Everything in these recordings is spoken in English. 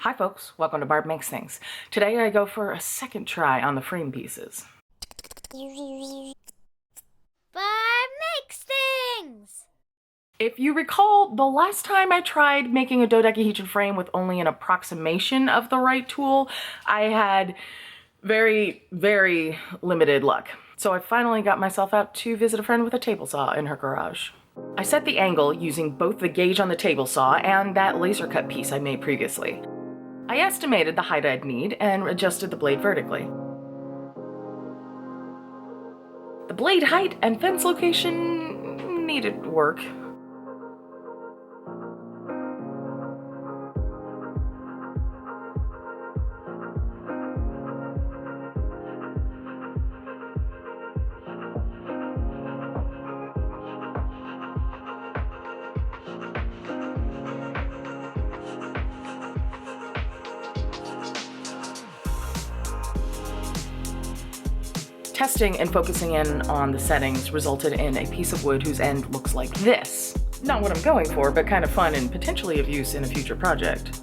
Hi folks, welcome to Barb Makes Things. Today I go for a second try on the frame pieces. Barb Makes Things! If you recall, the last time I tried making a dodecahedron frame with only an approximation of the right tool, I had very, very limited luck. So I finally got myself out to visit a friend with a table saw in her garage. I set the angle using both the gauge on the table saw and that laser cut piece I made previously. I estimated the height I'd need and adjusted the blade vertically. The blade height and fence location needed work. Testing and focusing in on the settings resulted in a piece of wood whose end looks like this. Not what I'm going for, but kind of fun and potentially of use in a future project.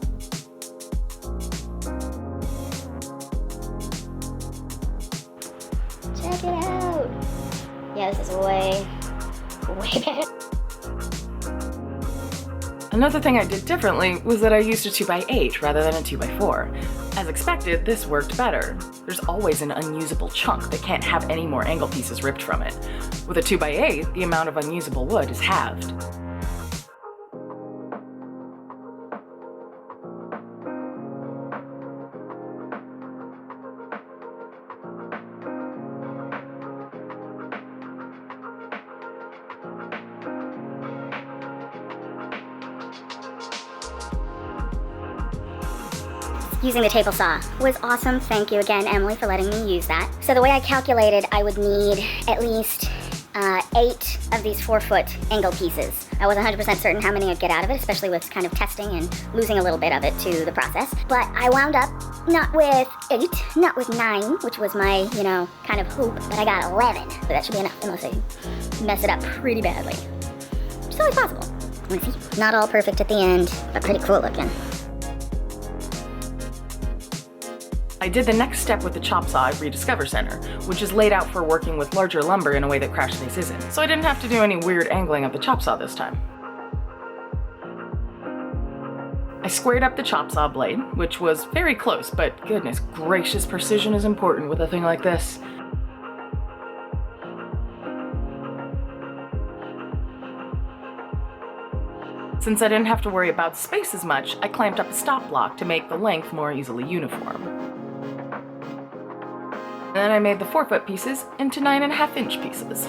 Check it out! Yeah, this is way better. Another thing I did differently was that I used a 2x8 rather than a 2x4. As expected, this worked better. There's always an unusable chunk that can't have any more angle pieces ripped from it. With a 2x8, the amount of unusable wood is halved. Using the table saw was awesome. Thank you again, Emily, for letting me use that. So the way I calculated, I would need at least 8 of these 4-foot angle pieces. I wasn't 100% certain how many I'd get out of it, especially with kind of testing and losing a little bit of it to the process. But I wound up not with 8, not with 9, which was my, kind of hope, but I got 11. So that should be enough, unless I mess it up pretty badly. Which is always possible. Wanna see? Not all perfect at the end, but pretty cool looking. I did the next step with the chop saw at Rediscover Center, which is laid out for working with larger lumber in a way that crash space isn't, so I didn't have to do any weird angling of the chop saw this time. I squared up the chop saw blade, which was very close, but goodness gracious, precision is important with a thing like this. Since I didn't have to worry about space as much, I clamped up a stop block to make the length more easily uniform. Then I made the 4-foot pieces into 9.5-inch pieces.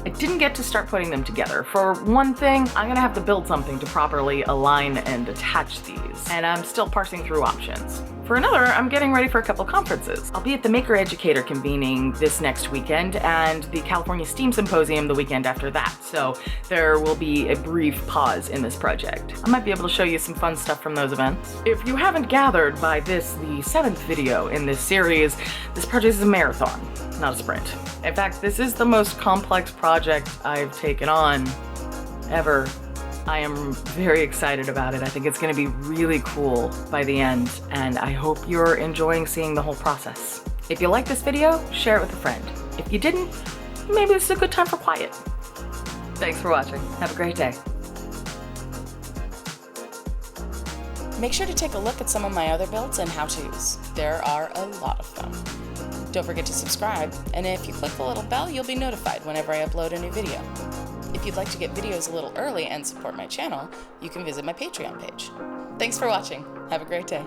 I didn't get to start putting them together. For one thing, I'm gonna have to build something to properly align and attach these, and I'm still parsing through options. For another, I'm getting ready for a couple conferences. I'll be at the Maker Educator convening this next weekend and the California STEAM Symposium the weekend after that, so there will be a brief pause in this project. I might be able to show you some fun stuff from those events. If you haven't gathered by this, the 7th video in this series, this project is a marathon, not a sprint. In fact, this is the most complex project I've taken on ever. I am very excited about it. I think it's going to be really cool by the end, and I hope you're enjoying seeing the whole process. If you like this video, share it with a friend. If you didn't, maybe this is a good time for quiet. Thanks for watching. Have a great day. Make sure to take a look at some of my other builds and how-tos. There are a lot of them. Don't forget to subscribe, and if you click the little bell, you'll be notified whenever I upload a new video. If you'd like to get videos a little early and support my channel, you can visit my Patreon page. Thanks for watching. Have a great day.